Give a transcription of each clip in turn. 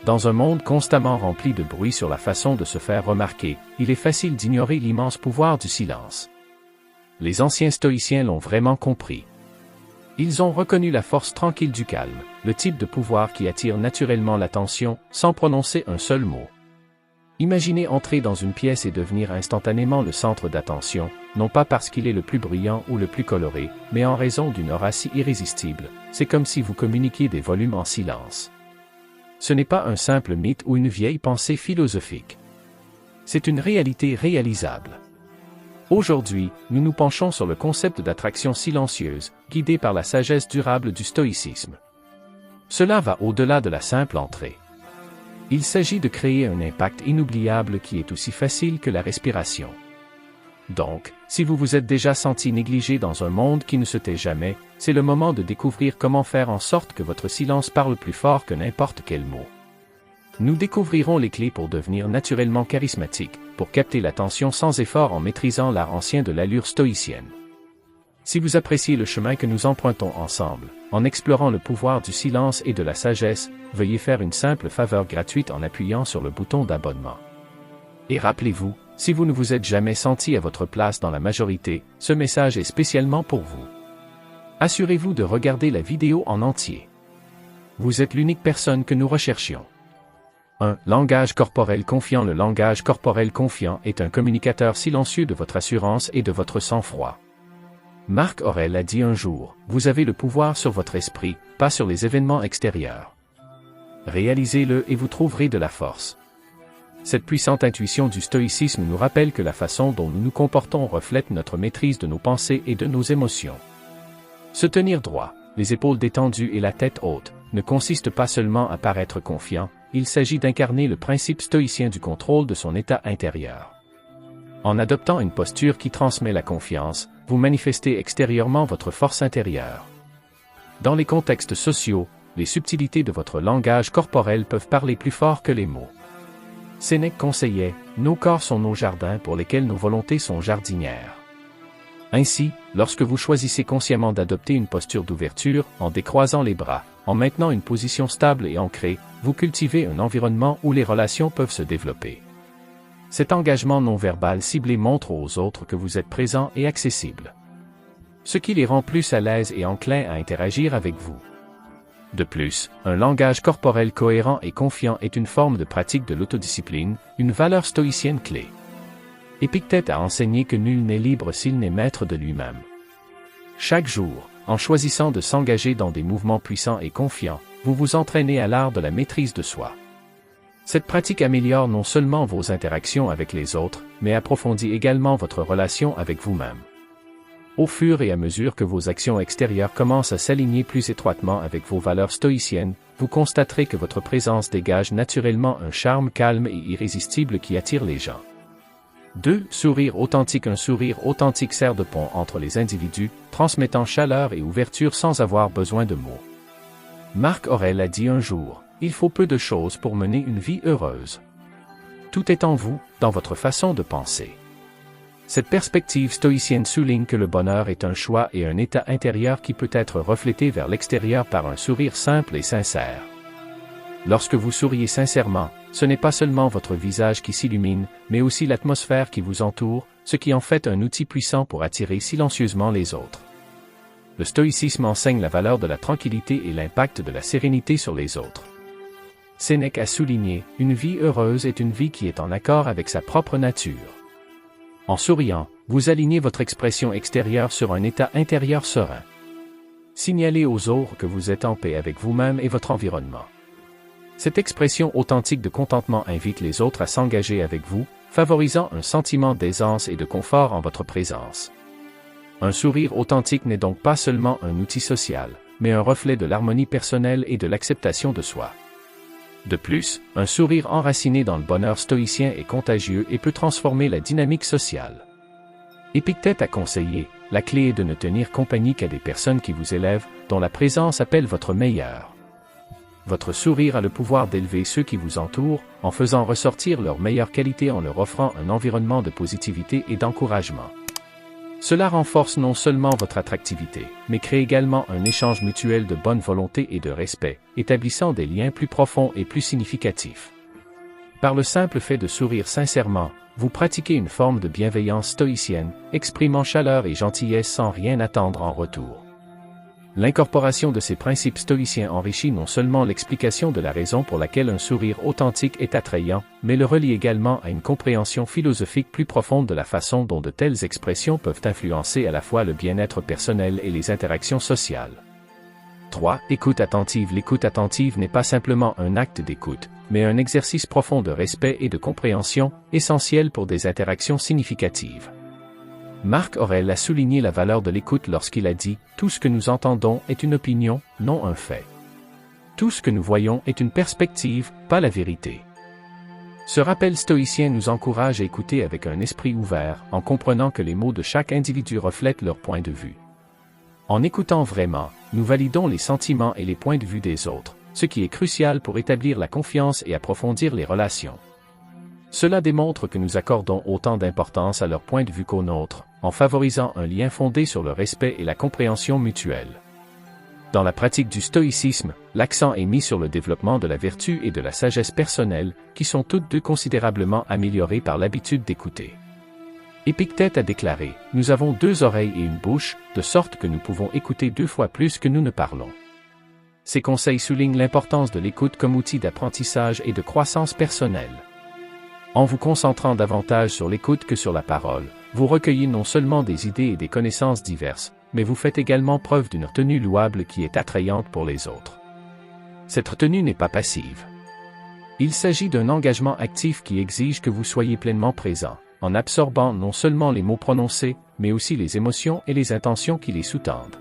Dans un monde constamment rempli de bruit sur la façon de se faire remarquer, il est facile d'ignorer l'immense pouvoir du silence. Les anciens stoïciens l'ont vraiment compris. Ils ont reconnu la force tranquille du calme, le type de pouvoir qui attire naturellement l'attention, sans prononcer un seul mot. Imaginez entrer dans une pièce et devenir instantanément le centre d'attention, non pas parce qu'il est le plus brillant ou le plus coloré, mais en raison d'une aura si irrésistible. C'est comme si vous communiquiez des volumes en silence. Ce n'est pas un simple mythe ou une vieille pensée philosophique. C'est une réalité réalisable. Aujourd'hui, nous nous penchons sur le concept d'attraction silencieuse, guidé par la sagesse durable du stoïcisme. Cela va au-delà de la simple entrée. Il s'agit de créer un impact inoubliable qui est aussi facile que la respiration. Donc, si vous vous êtes déjà senti négligé dans un monde qui ne se tait jamais, c'est le moment de découvrir comment faire en sorte que votre silence parle plus fort que n'importe quel mot. Nous découvrirons les clés pour devenir naturellement charismatique, pour capter l'attention sans effort en maîtrisant l'art ancien de l'allure stoïcienne. Si vous appréciez le chemin que nous empruntons ensemble, en explorant le pouvoir du silence et de la sagesse, veuillez faire une simple faveur gratuite en appuyant sur le bouton d'abonnement. Et rappelez-vous, si vous ne vous êtes jamais senti à votre place dans la majorité, ce message est spécialement pour vous. Assurez-vous de regarder la vidéo en entier. Vous êtes l'unique personne que nous recherchions. 1. Langage corporel confiant. Le langage corporel confiant est un communicateur silencieux de votre assurance et de votre sang-froid. Marc Aurèle a dit un jour, « Vous avez le pouvoir sur votre esprit, pas sur les événements extérieurs. Réalisez-le et vous trouverez de la force. » Cette puissante intuition du stoïcisme nous rappelle que la façon dont nous nous comportons reflète notre maîtrise de nos pensées et de nos émotions. Se tenir droit, les épaules détendues et la tête haute, ne consiste pas seulement à paraître confiant, il s'agit d'incarner le principe stoïcien du contrôle de son état intérieur. En adoptant une posture qui transmet la confiance, vous manifestez extérieurement votre force intérieure. Dans les contextes sociaux, les subtilités de votre langage corporel peuvent parler plus fort que les mots. Sénèque conseillait, « Nos corps sont nos jardins pour lesquels nos volontés sont jardinières. » Ainsi, lorsque vous choisissez consciemment d'adopter une posture d'ouverture, en décroisant les bras, en maintenant une position stable et ancrée, vous cultivez un environnement où les relations peuvent se développer. Cet engagement non-verbal ciblé montre aux autres que vous êtes présent et accessible. Ce qui les rend plus à l'aise et enclins à interagir avec vous. De plus, un langage corporel cohérent et confiant est une forme de pratique de l'autodiscipline, une valeur stoïcienne clé. Épictète a enseigné que nul n'est libre s'il n'est maître de lui-même. Chaque jour, en choisissant de s'engager dans des mouvements puissants et confiants, vous vous entraînez à l'art de la maîtrise de soi. Cette pratique améliore non seulement vos interactions avec les autres, mais approfondit également votre relation avec vous-même. Au fur et à mesure que vos actions extérieures commencent à s'aligner plus étroitement avec vos valeurs stoïciennes, vous constaterez que votre présence dégage naturellement un charme calme et irrésistible qui attire les gens. 2. Sourire authentique. Un sourire authentique sert de pont entre les individus, transmettant chaleur et ouverture sans avoir besoin de mots. Marc Aurèle a dit un jour, « Il faut peu de choses pour mener une vie heureuse. » Tout est en vous, dans votre façon de penser. Cette perspective stoïcienne souligne que le bonheur est un choix et un état intérieur qui peut être reflété vers l'extérieur par un sourire simple et sincère. Lorsque vous souriez sincèrement, ce n'est pas seulement votre visage qui s'illumine, mais aussi l'atmosphère qui vous entoure, ce qui en fait un outil puissant pour attirer silencieusement les autres. Le stoïcisme enseigne la valeur de la tranquillité et l'impact de la sérénité sur les autres. Sénèque a souligné, « Une vie heureuse est une vie qui est en accord avec sa propre nature. » En souriant, vous alignez votre expression extérieure sur un état intérieur serein. Signalez aux autres que vous êtes en paix avec vous-même et votre environnement. Cette expression authentique de contentement invite les autres à s'engager avec vous, favorisant un sentiment d'aisance et de confort en votre présence. Un sourire authentique n'est donc pas seulement un outil social, mais un reflet de l'harmonie personnelle et de l'acceptation de soi. De plus, un sourire enraciné dans le bonheur stoïcien est contagieux et peut transformer la dynamique sociale. Épictète a conseillé, la clé est de ne tenir compagnie qu'à des personnes qui vous élèvent, dont la présence appelle votre meilleur. Votre sourire a le pouvoir d'élever ceux qui vous entourent, en faisant ressortir leurs meilleures qualités en leur offrant un environnement de positivité et d'encouragement. Cela renforce non seulement votre attractivité, mais crée également un échange mutuel de bonne volonté et de respect, établissant des liens plus profonds et plus significatifs. Par le simple fait de sourire sincèrement, vous pratiquez une forme de bienveillance stoïcienne, exprimant chaleur et gentillesse sans rien attendre en retour. L'incorporation de ces principes stoïciens enrichit non seulement l'explication de la raison pour laquelle un sourire authentique est attrayant, mais le relie également à une compréhension philosophique plus profonde de la façon dont de telles expressions peuvent influencer à la fois le bien-être personnel et les interactions sociales. 3. Écoute attentive. L'écoute attentive n'est pas simplement un acte d'écoute, mais un exercice profond de respect et de compréhension, essentiel pour des interactions significatives. Marc Aurèle a souligné la valeur de l'écoute lorsqu'il a dit « Tout ce que nous entendons est une opinion, non un fait. Tout ce que nous voyons est une perspective, pas la vérité. » Ce rappel stoïcien nous encourage à écouter avec un esprit ouvert, en comprenant que les mots de chaque individu reflètent leur point de vue. En écoutant vraiment, nous validons les sentiments et les points de vue des autres, ce qui est crucial pour établir la confiance et approfondir les relations. Cela démontre que nous accordons autant d'importance à leur point de vue qu'au nôtre, en favorisant un lien fondé sur le respect et la compréhension mutuelle. Dans la pratique du stoïcisme, l'accent est mis sur le développement de la vertu et de la sagesse personnelle, qui sont toutes deux considérablement améliorées par l'habitude d'écouter. Épictète a déclaré « Nous avons 2 oreilles et une bouche, de sorte que nous pouvons écouter 2 fois plus que nous ne parlons. » Ces conseils soulignent l'importance de l'écoute comme outil d'apprentissage et de croissance personnelle. En vous concentrant davantage sur l'écoute que sur la parole, vous recueillez non seulement des idées et des connaissances diverses, mais vous faites également preuve d'une retenue louable qui est attrayante pour les autres. Cette retenue n'est pas passive. Il s'agit d'un engagement actif qui exige que vous soyez pleinement présent, en absorbant non seulement les mots prononcés, mais aussi les émotions et les intentions qui les sous-tendent.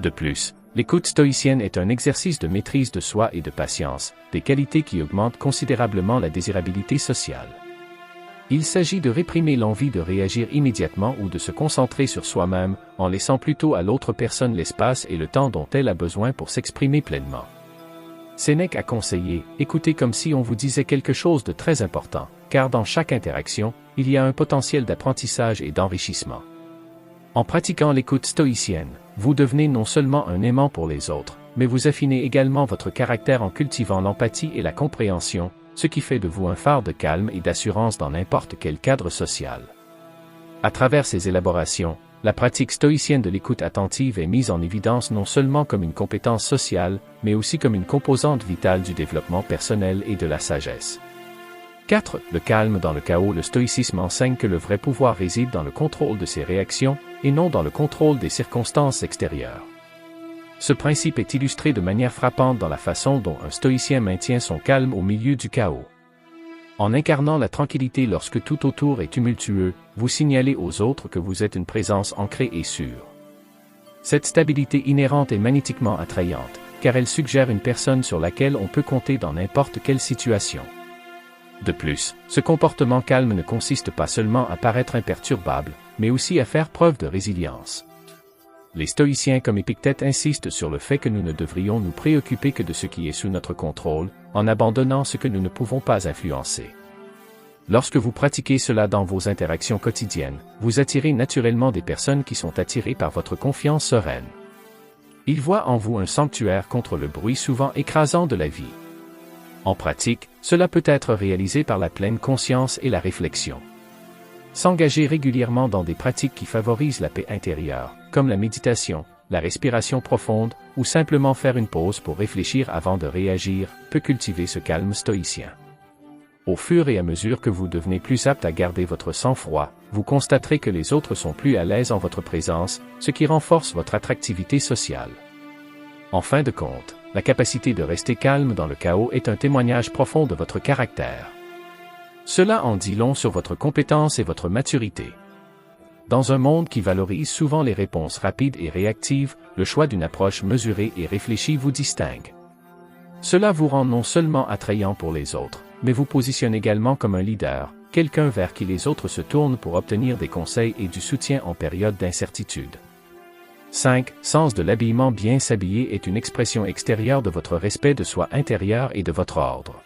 De plus, l'écoute stoïcienne est un exercice de maîtrise de soi et de patience, des qualités qui augmentent considérablement la désirabilité sociale. Il s'agit de réprimer l'envie de réagir immédiatement ou de se concentrer sur soi-même, en laissant plutôt à l'autre personne l'espace et le temps dont elle a besoin pour s'exprimer pleinement. Sénèque a conseillé, écoutez comme si on vous disait quelque chose de très important, car dans chaque interaction, il y a un potentiel d'apprentissage et d'enrichissement. En pratiquant l'écoute stoïcienne, vous devenez non seulement un aimant pour les autres, mais vous affinez également votre caractère en cultivant l'empathie et la compréhension, ce qui fait de vous un phare de calme et d'assurance dans n'importe quel cadre social. À travers ces élaborations, la pratique stoïcienne de l'écoute attentive est mise en évidence non seulement comme une compétence sociale, mais aussi comme une composante vitale du développement personnel et de la sagesse. 4. Le calme dans le chaos. Le stoïcisme enseigne que le vrai pouvoir réside dans le contrôle de ses réactions, et non dans le contrôle des circonstances extérieures. Ce principe est illustré de manière frappante dans la façon dont un stoïcien maintient son calme au milieu du chaos. En incarnant la tranquillité lorsque tout autour est tumultueux, vous signalez aux autres que vous êtes une présence ancrée et sûre. Cette stabilité inhérente est magnétiquement attrayante, car elle suggère une personne sur laquelle on peut compter dans n'importe quelle situation. De plus, ce comportement calme ne consiste pas seulement à paraître imperturbable, mais aussi à faire preuve de résilience. Les stoïciens comme Épictète insistent sur le fait que nous ne devrions nous préoccuper que de ce qui est sous notre contrôle, en abandonnant ce que nous ne pouvons pas influencer. Lorsque vous pratiquez cela dans vos interactions quotidiennes, vous attirez naturellement des personnes qui sont attirées par votre confiance sereine. Ils voient en vous un sanctuaire contre le bruit souvent écrasant de la vie. En pratique, cela peut être réalisé par la pleine conscience et la réflexion. S'engager régulièrement dans des pratiques qui favorisent la paix intérieure, comme la méditation, la respiration profonde, ou simplement faire une pause pour réfléchir avant de réagir, peut cultiver ce calme stoïcien. Au fur et à mesure que vous devenez plus apte à garder votre sang-froid, vous constaterez que les autres sont plus à l'aise en votre présence, ce qui renforce votre attractivité sociale. En fin de compte, la capacité de rester calme dans le chaos est un témoignage profond de votre caractère. Cela en dit long sur votre compétence et votre maturité. Dans un monde qui valorise souvent les réponses rapides et réactives, le choix d'une approche mesurée et réfléchie vous distingue. Cela vous rend non seulement attrayant pour les autres, mais vous positionne également comme un leader, quelqu'un vers qui les autres se tournent pour obtenir des conseils et du soutien en période d'incertitude. 5. Sens de l'habillement. Bien s'habiller est une expression extérieure de votre respect de soi intérieur et de votre ordre.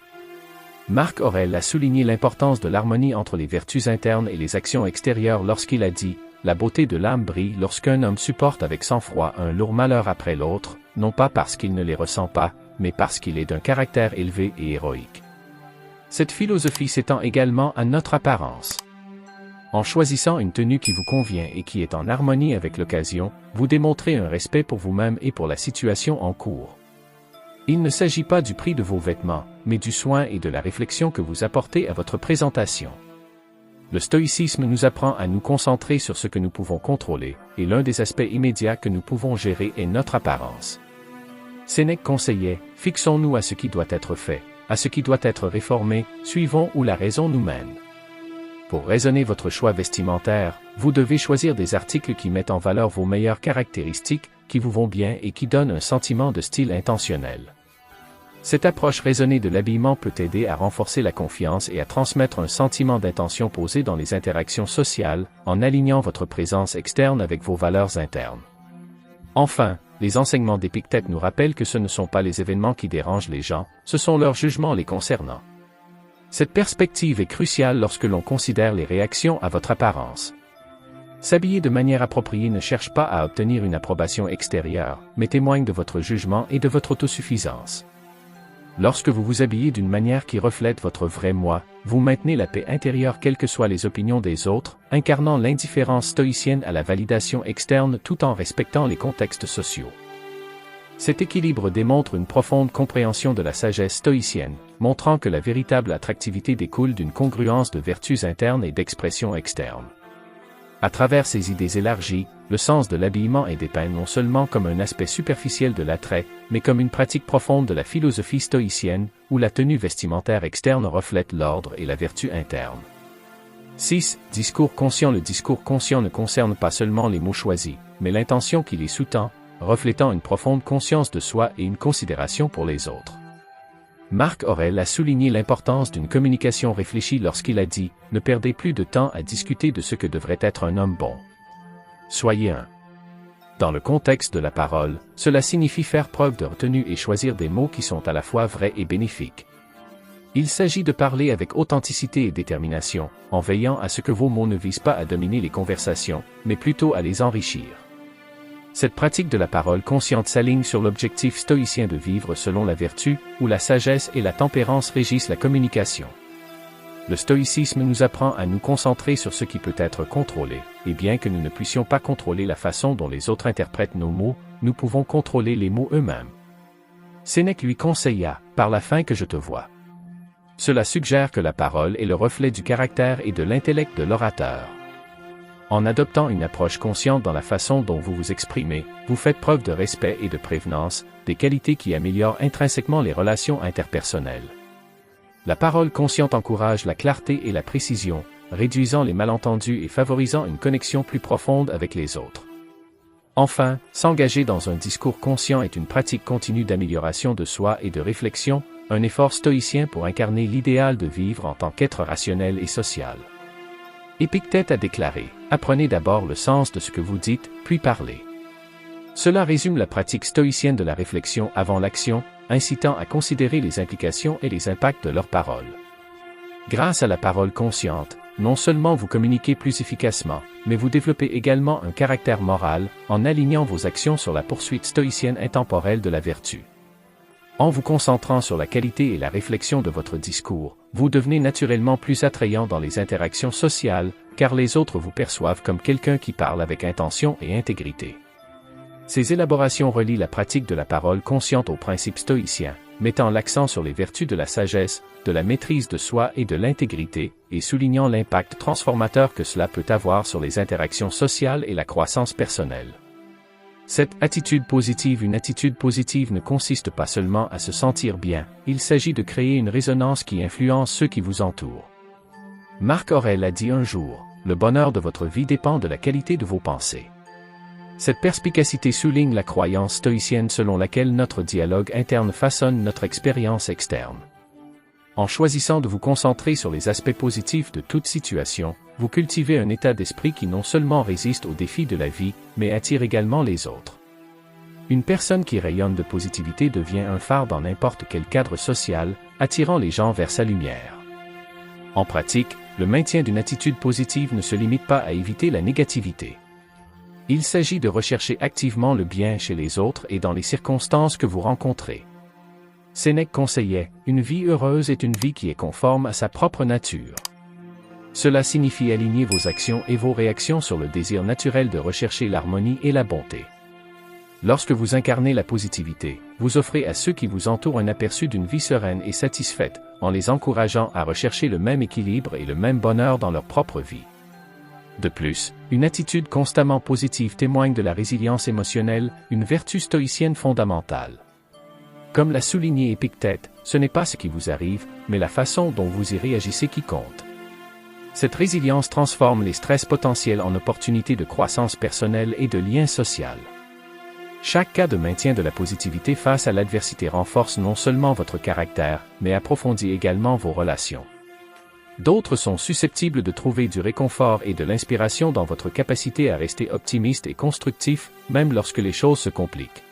Marc Aurèle a souligné l'importance de l'harmonie entre les vertus internes et les actions extérieures lorsqu'il a dit « la beauté de l'âme brille lorsqu'un homme supporte avec sang-froid un lourd malheur après l'autre, non pas parce qu'il ne les ressent pas, mais parce qu'il est d'un caractère élevé et héroïque. Cette philosophie s'étend également à notre apparence. En choisissant une tenue qui vous convient et qui est en harmonie avec l'occasion, vous démontrez un respect pour vous-même et pour la situation en cours. Il ne s'agit pas du prix de vos vêtements, mais du soin et de la réflexion que vous apportez à votre présentation. Le stoïcisme nous apprend à nous concentrer sur ce que nous pouvons contrôler, et l'un des aspects immédiats que nous pouvons gérer est notre apparence. Sénèque conseillait, fixons-nous à ce qui doit être fait, à ce qui doit être réformé, suivons où la raison nous mène. Pour raisonner votre choix vestimentaire, vous devez choisir des articles qui mettent en valeur vos meilleures caractéristiques, qui vous vont bien et qui donnent un sentiment de style intentionnel. Cette approche raisonnée de l'habillement peut aider à renforcer la confiance et à transmettre un sentiment d'intention posé dans les interactions sociales, en alignant votre présence externe avec vos valeurs internes. Enfin, les enseignements d'Épictète nous rappellent que ce ne sont pas les événements qui dérangent les gens, ce sont leurs jugements les concernant. Cette perspective est cruciale lorsque l'on considère les réactions à votre apparence. S'habiller de manière appropriée ne cherche pas à obtenir une approbation extérieure, mais témoigne de votre jugement et de votre autosuffisance. Lorsque vous vous habillez d'une manière qui reflète votre vrai moi, vous maintenez la paix intérieure quelles que soient les opinions des autres, incarnant l'indifférence stoïcienne à la validation externe tout en respectant les contextes sociaux. Cet équilibre démontre une profonde compréhension de la sagesse stoïcienne, montrant que la véritable attractivité découle d'une congruence de vertus internes et d'expressions externes. À travers ces idées élargies, le sens de l'habillement est dépeint non seulement comme un aspect superficiel de l'attrait, mais comme une pratique profonde de la philosophie stoïcienne, où la tenue vestimentaire externe reflète l'ordre et la vertu interne. 6. Discours conscient. Le discours conscient ne concerne pas seulement les mots choisis, mais l'intention qui les sous-tend, reflétant une profonde conscience de soi et une considération pour les autres. Marc Aurèle a souligné l'importance d'une communication réfléchie lorsqu'il a dit « Ne perdez plus de temps à discuter de ce que devrait être un homme bon. Soyez un. » Dans le contexte de la parole, cela signifie faire preuve de retenue et choisir des mots qui sont à la fois vrais et bénéfiques. Il s'agit de parler avec authenticité et détermination, en veillant à ce que vos mots ne visent pas à dominer les conversations, mais plutôt à les enrichir. Cette pratique de la parole consciente s'aligne sur l'objectif stoïcien de vivre selon la vertu, où la sagesse et la tempérance régissent la communication. Le stoïcisme nous apprend à nous concentrer sur ce qui peut être contrôlé, et bien que nous ne puissions pas contrôler la façon dont les autres interprètent nos mots, nous pouvons contrôler les mots eux-mêmes. Sénèque lui conseilla, « Par la fin que je te vois. » Cela suggère que la parole est le reflet du caractère et de l'intellect de l'orateur. En adoptant une approche consciente dans la façon dont vous vous exprimez, vous faites preuve de respect et de prévenance, des qualités qui améliorent intrinsèquement les relations interpersonnelles. La parole consciente encourage la clarté et la précision, réduisant les malentendus et favorisant une connexion plus profonde avec les autres. Enfin, s'engager dans un discours conscient est une pratique continue d'amélioration de soi et de réflexion, un effort stoïcien pour incarner l'idéal de vivre en tant qu'être rationnel et social. Épictète a déclaré « Apprenez d'abord le sens de ce que vous dites, puis parlez. » Cela résume la pratique stoïcienne de la réflexion avant l'action, incitant à considérer les implications et les impacts de leurs paroles. Grâce à la parole consciente, non seulement vous communiquez plus efficacement, mais vous développez également un caractère moral, en alignant vos actions sur la poursuite stoïcienne intemporelle de la vertu. En vous concentrant sur la qualité et la réflexion de votre discours, vous devenez naturellement plus attrayant dans les interactions sociales, car les autres vous perçoivent comme quelqu'un qui parle avec intention et intégrité. Ces élaborations relient la pratique de la parole consciente aux principes stoïciens, mettant l'accent sur les vertus de la sagesse, de la maîtrise de soi et de l'intégrité, et soulignant l'impact transformateur que cela peut avoir sur les interactions sociales et la croissance personnelle. Cette attitude positive, une attitude positive ne consiste pas seulement à se sentir bien, il s'agit de créer une résonance qui influence ceux qui vous entourent. Marc Aurèle a dit un jour, « Le bonheur de votre vie dépend de la qualité de vos pensées. » Cette perspicacité souligne la croyance stoïcienne selon laquelle notre dialogue interne façonne notre expérience externe. En choisissant de vous concentrer sur les aspects positifs de toute situation, vous cultivez un état d'esprit qui non seulement résiste aux défis de la vie, mais attire également les autres. Une personne qui rayonne de positivité devient un phare dans n'importe quel cadre social, attirant les gens vers sa lumière. En pratique, Le maintien d'une attitude positive ne se limite pas à éviter la négativité. Il s'agit de rechercher activement le bien chez les autres et dans les circonstances que vous rencontrez. Sénèque conseillait, une vie heureuse est une vie qui est conforme à sa propre nature. Cela signifie aligner vos actions et vos réactions sur le désir naturel de rechercher l'harmonie et la bonté. Lorsque vous incarnez la positivité, vous offrez à ceux qui vous entourent un aperçu d'une vie sereine et satisfaite, en les encourageant à rechercher le même équilibre et le même bonheur dans leur propre vie. De plus, une attitude constamment positive témoigne de la résilience émotionnelle, une vertu stoïcienne fondamentale. Comme l'a souligné Épictète, ce n'est pas ce qui vous arrive, mais la façon dont vous y réagissez qui compte. Cette résilience transforme les stress potentiels en opportunités de croissance personnelle et de lien social. Chaque cas de maintien de la positivité face à l'adversité renforce non seulement votre caractère, mais approfondit également vos relations. D'autres sont susceptibles de trouver du réconfort et de l'inspiration dans votre capacité à rester optimiste et constructif, même lorsque les choses se compliquent.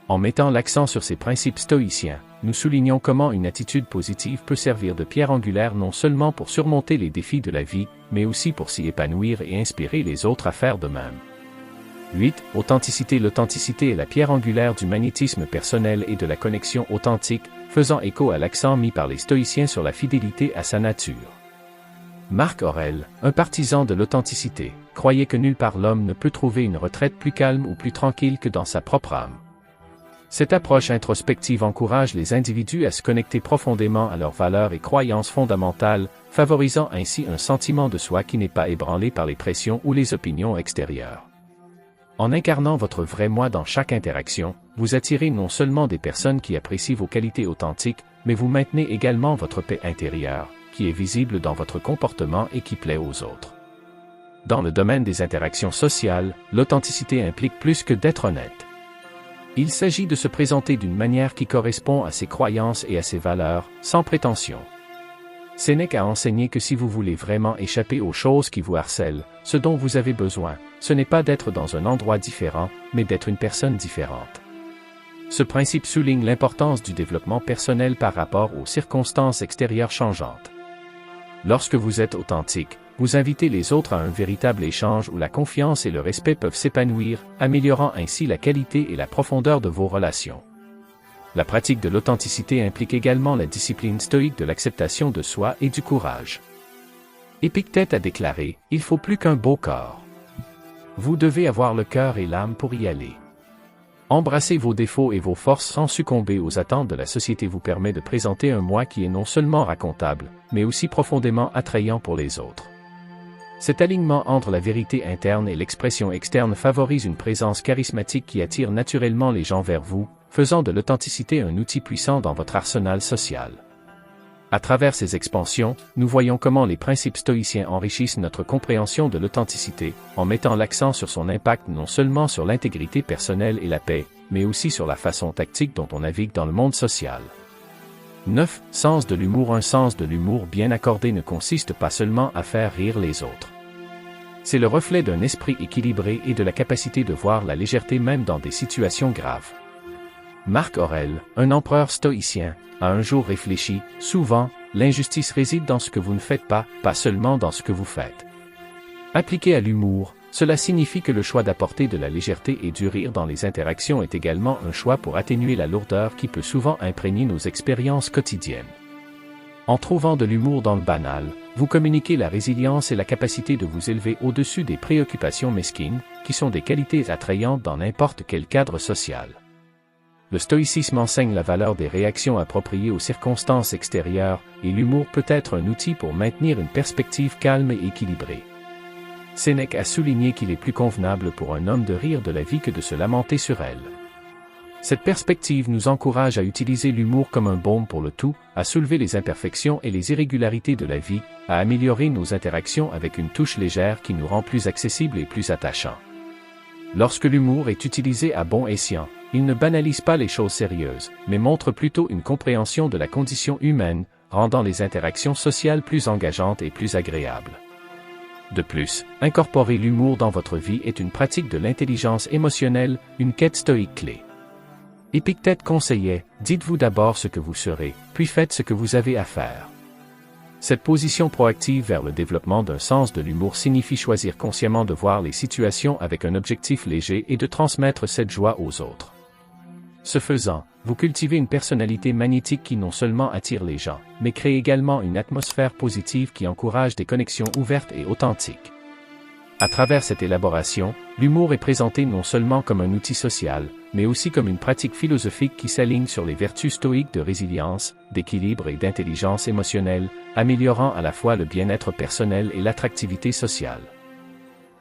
En mettant l'accent sur ces principes stoïciens, nous soulignons comment une attitude positive peut servir de pierre angulaire non seulement pour surmonter les défis de la vie, mais aussi pour s'y épanouir et inspirer les autres à faire de même. 8. Authenticité. L'authenticité est la pierre angulaire du magnétisme personnel et de la connexion authentique, faisant écho à l'accent mis par les stoïciens sur la fidélité à sa nature. Marc Aurèle, un partisan de l'authenticité, croyait que nulle part l'homme ne peut trouver une retraite plus calme ou plus tranquille que dans sa propre âme. Cette approche introspective encourage les individus à se connecter profondément à leurs valeurs et croyances fondamentales, favorisant ainsi un sentiment de soi qui n'est pas ébranlé par les pressions ou les opinions extérieures. En incarnant votre vrai moi dans chaque interaction, vous attirez non seulement des personnes qui apprécient vos qualités authentiques, mais vous maintenez également votre paix intérieure, qui est visible dans votre comportement et qui plaît aux autres. Dans le domaine des interactions sociales, l'authenticité implique plus que d'être honnête. Il s'agit de se présenter d'une manière qui correspond à ses croyances et à ses valeurs, sans prétention. Sénèque a enseigné que si vous voulez vraiment échapper aux choses qui vous harcèlent, ce dont vous avez besoin, ce n'est pas d'être dans un endroit différent, mais d'être une personne différente. Ce principe souligne l'importance du développement personnel par rapport aux circonstances extérieures changeantes. Lorsque vous êtes authentique, vous invitez les autres à un véritable échange où la confiance et le respect peuvent s'épanouir, améliorant ainsi la qualité et la profondeur de vos relations. La pratique de l'authenticité implique également la discipline stoïque de l'acceptation de soi et du courage. Épictète a déclaré, « Il faut plus qu'un beau corps. Vous devez avoir le cœur et l'âme pour y aller. » Embrasser vos défauts et vos forces sans succomber aux attentes de la société vous permet de présenter un moi qui est non seulement racontable, mais aussi profondément attrayant pour les autres. Cet alignement entre la vérité interne et l'expression externe favorise une présence charismatique qui attire naturellement les gens vers vous, faisant de l'authenticité un outil puissant dans votre arsenal social. À travers ces expansions, nous voyons comment les principes stoïciens enrichissent notre compréhension de l'authenticité, en mettant l'accent sur son impact non seulement sur l'intégrité personnelle et la paix, mais aussi sur la façon tactique dont on navigue dans le monde social. 9. Sens de l'humour. Un sens de l'humour bien accordé ne consiste pas seulement à faire rire les autres. C'est le reflet d'un esprit équilibré et de la capacité de voir la légèreté même dans des situations graves. Marc Aurèle, un empereur stoïcien, a un jour réfléchi, souvent, l'injustice réside dans ce que vous ne faites pas, pas seulement dans ce que vous faites. Appliqué à l'humour, cela signifie que le choix d'apporter de la légèreté et du rire dans les interactions est également un choix pour atténuer la lourdeur qui peut souvent imprégner nos expériences quotidiennes. En trouvant de l'humour dans le banal, vous communiquez la résilience et la capacité de vous élever au-dessus des préoccupations mesquines, qui sont des qualités attrayantes dans n'importe quel cadre social. Le stoïcisme enseigne la valeur des réactions appropriées aux circonstances extérieures, et l'humour peut être un outil pour maintenir une perspective calme et équilibrée. Sénèque a souligné qu'il est plus convenable pour un homme de rire de la vie que de se lamenter sur elle. Cette perspective nous encourage à utiliser l'humour comme un baume pour le tout, à soulever les imperfections et les irrégularités de la vie, à améliorer nos interactions avec une touche légère qui nous rend plus accessibles et plus attachants. Lorsque l'humour est utilisé à bon escient, il ne banalise pas les choses sérieuses, mais montre plutôt une compréhension de la condition humaine, rendant les interactions sociales plus engageantes et plus agréables. De plus, incorporer l'humour dans votre vie est une pratique de l'intelligence émotionnelle, une quête stoïque clé. Épictète conseillait, dites-vous d'abord ce que vous serez, puis faites ce que vous avez à faire. Cette position proactive vers le développement d'un sens de l'humour signifie choisir consciemment de voir les situations avec un objectif léger et de transmettre cette joie aux autres. Ce faisant, vous cultivez une personnalité magnétique qui non seulement attire les gens, mais crée également une atmosphère positive qui encourage des connexions ouvertes et authentiques. À travers cette élaboration, l'humour est présenté non seulement comme un outil social, mais aussi comme une pratique philosophique qui s'aligne sur les vertus stoïques de résilience, d'équilibre et d'intelligence émotionnelle, améliorant à la fois le bien-être personnel et l'attractivité sociale.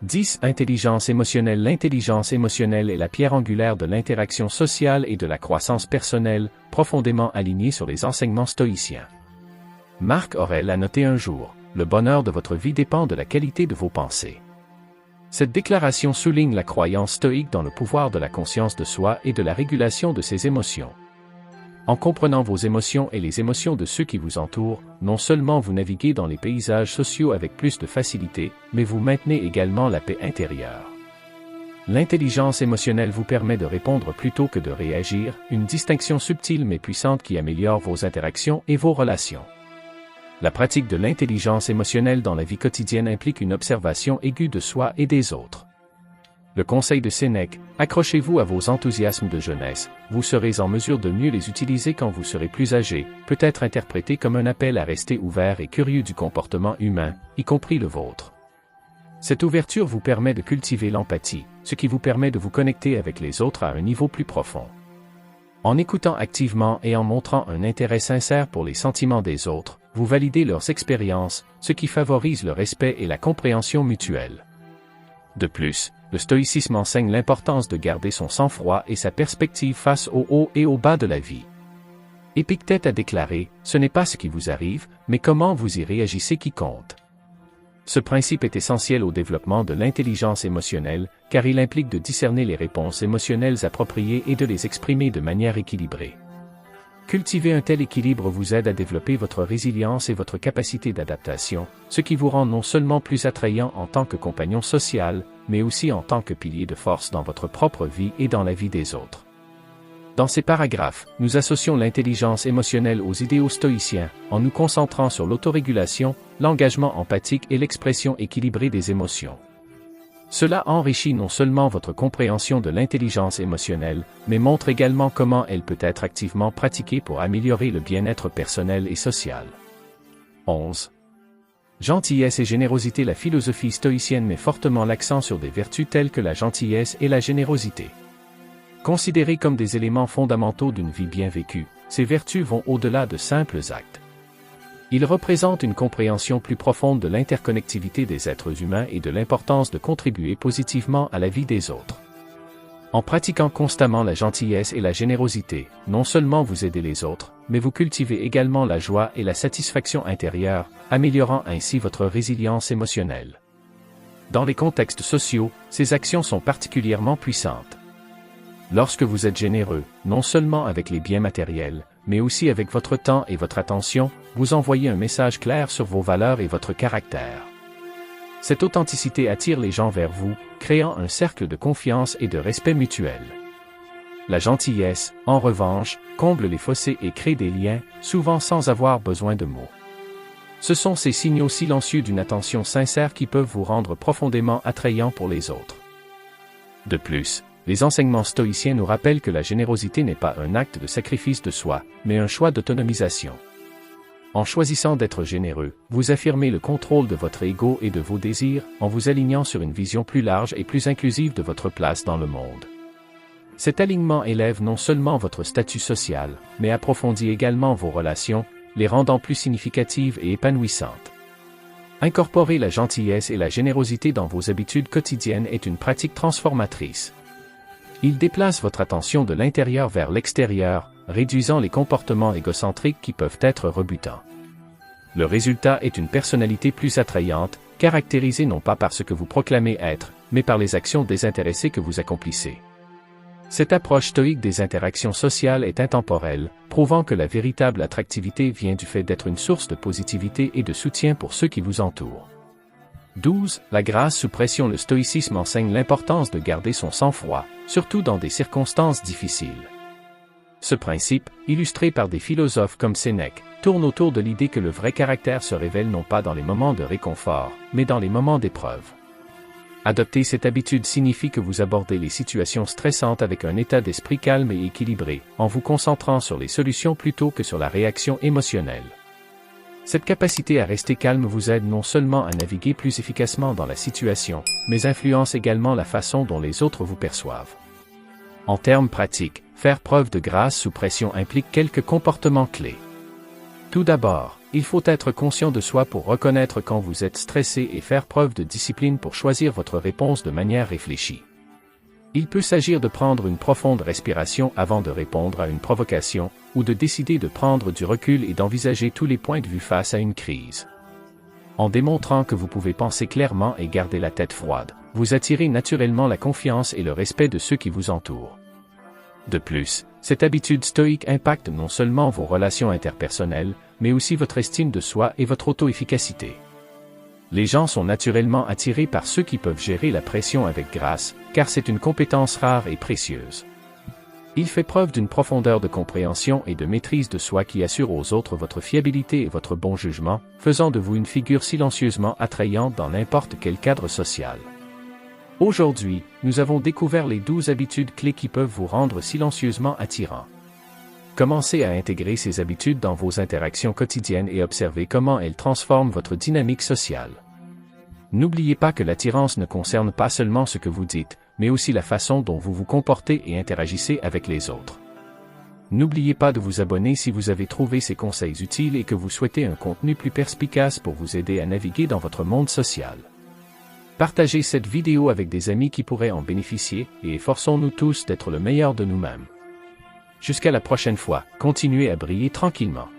10. Intelligence émotionnelle. L'intelligence émotionnelle est la pierre angulaire de l'interaction sociale et de la croissance personnelle, profondément alignée sur les enseignements stoïciens. Marc Aurèle a noté un jour, « Le bonheur de votre vie dépend de la qualité de vos pensées ». Cette déclaration souligne la croyance stoïque dans le pouvoir de la conscience de soi et de la régulation de ses émotions. En comprenant vos émotions et les émotions de ceux qui vous entourent, non seulement vous naviguez dans les paysages sociaux avec plus de facilité, mais vous maintenez également la paix intérieure. L'intelligence émotionnelle vous permet de répondre plutôt que de réagir, une distinction subtile mais puissante qui améliore vos interactions et vos relations. La pratique de l'intelligence émotionnelle dans la vie quotidienne implique une observation aiguë de soi et des autres. Le conseil de Sénèque, accrochez-vous à vos enthousiasmes de jeunesse, vous serez en mesure de mieux les utiliser quand vous serez plus âgé, peut être interprété comme un appel à rester ouvert et curieux du comportement humain, y compris le vôtre. Cette ouverture vous permet de cultiver l'empathie, ce qui vous permet de vous connecter avec les autres à un niveau plus profond. En écoutant activement et en montrant un intérêt sincère pour les sentiments des autres, vous validez leurs expériences, ce qui favorise le respect et la compréhension mutuelle. De plus, le stoïcisme enseigne l'importance de garder son sang-froid et sa perspective face aux hauts et aux bas de la vie. Épictète a déclaré, « Ce n'est pas ce qui vous arrive, mais comment vous y réagissez qui compte ». Ce principe est essentiel au développement de l'intelligence émotionnelle, car il implique de discerner les réponses émotionnelles appropriées et de les exprimer de manière équilibrée. Cultiver un tel équilibre vous aide à développer votre résilience et votre capacité d'adaptation, ce qui vous rend non seulement plus attrayant en tant que compagnon social, mais aussi en tant que pilier de force dans votre propre vie et dans la vie des autres. Dans ces paragraphes, nous associons l'intelligence émotionnelle aux idéaux stoïciens, en nous concentrant sur l'autorégulation, l'engagement empathique et l'expression équilibrée des émotions. Cela enrichit non seulement votre compréhension de l'intelligence émotionnelle, mais montre également comment elle peut être activement pratiquée pour améliorer le bien-être personnel et social. 11. Gentillesse et générosité. La philosophie stoïcienne met fortement l'accent sur des vertus telles que la gentillesse et la générosité. Considérées comme des éléments fondamentaux d'une vie bien vécue, ces vertus vont au-delà de simples actes. Ils représentent une compréhension plus profonde de l'interconnectivité des êtres humains et de l'importance de contribuer positivement à la vie des autres. En pratiquant constamment la gentillesse et la générosité, non seulement vous aidez les autres, mais vous cultivez également la joie et la satisfaction intérieure, améliorant ainsi votre résilience émotionnelle. Dans les contextes sociaux, ces actions sont particulièrement puissantes. Lorsque vous êtes généreux, non seulement avec les biens matériels, mais aussi avec votre temps et votre attention, vous envoyez un message clair sur vos valeurs et votre caractère. Cette authenticité attire les gens vers vous, créant un cercle de confiance et de respect mutuel. La gentillesse, en revanche, comble les fossés et crée des liens, souvent sans avoir besoin de mots. Ce sont ces signaux silencieux d'une attention sincère qui peuvent vous rendre profondément attrayant pour les autres. De plus, les enseignements stoïciens nous rappellent que la générosité n'est pas un acte de sacrifice de soi, mais un choix d'autonomisation. En choisissant d'être généreux, vous affirmez le contrôle de votre ego et de vos désirs, en vous alignant sur une vision plus large et plus inclusive de votre place dans le monde. Cet alignement élève non seulement votre statut social, mais approfondit également vos relations, les rendant plus significatives et épanouissantes. Incorporer la gentillesse et la générosité dans vos habitudes quotidiennes est une pratique transformatrice. Il déplace votre attention de l'intérieur vers l'extérieur, réduisant les comportements égocentriques qui peuvent être rebutants. Le résultat est une personnalité plus attrayante, caractérisée non pas par ce que vous proclamez être, mais par les actions désintéressées que vous accomplissez. Cette approche stoïque des interactions sociales est intemporelle, prouvant que la véritable attractivité vient du fait d'être une source de positivité et de soutien pour ceux qui vous entourent. 12. La grâce sous pression. Le stoïcisme enseigne l'importance de garder son sang-froid, surtout dans des circonstances difficiles. Ce principe, illustré par des philosophes comme Sénèque, tourne autour de l'idée que le vrai caractère se révèle non pas dans les moments de réconfort, mais dans les moments d'épreuve. Adopter cette habitude signifie que vous abordez les situations stressantes avec un état d'esprit calme et équilibré, en vous concentrant sur les solutions plutôt que sur la réaction émotionnelle. Cette capacité à rester calme vous aide non seulement à naviguer plus efficacement dans la situation, mais influence également la façon dont les autres vous perçoivent. En termes pratiques, faire preuve de grâce sous pression implique quelques comportements clés. Tout d'abord, il faut être conscient de soi pour reconnaître quand vous êtes stressé et faire preuve de discipline pour choisir votre réponse de manière réfléchie. Il peut s'agir de prendre une profonde respiration avant de répondre à une provocation, ou de décider de prendre du recul et d'envisager tous les points de vue face à une crise. En démontrant que vous pouvez penser clairement et garder la tête froide, vous attirez naturellement la confiance et le respect de ceux qui vous entourent. De plus, cette habitude stoïque impacte non seulement vos relations interpersonnelles, mais aussi votre estime de soi et votre auto-efficacité. Les gens sont naturellement attirés par ceux qui peuvent gérer la pression avec grâce, car c'est une compétence rare et précieuse. Il fait preuve d'une profondeur de compréhension et de maîtrise de soi qui assure aux autres votre fiabilité et votre bon jugement, faisant de vous une figure silencieusement attrayante dans n'importe quel cadre social. Aujourd'hui, nous avons découvert les 12 habitudes clés qui peuvent vous rendre silencieusement attirant. Commencez à intégrer ces habitudes dans vos interactions quotidiennes et observez comment elles transforment votre dynamique sociale. N'oubliez pas que l'attirance ne concerne pas seulement ce que vous dites, mais aussi la façon dont vous vous comportez et interagissez avec les autres. N'oubliez pas de vous abonner si vous avez trouvé ces conseils utiles et que vous souhaitez un contenu plus perspicace pour vous aider à naviguer dans votre monde social. Partagez cette vidéo avec des amis qui pourraient en bénéficier et efforçons-nous tous d'être le meilleur de nous-mêmes. Jusqu'à la prochaine fois, continuez à briller tranquillement.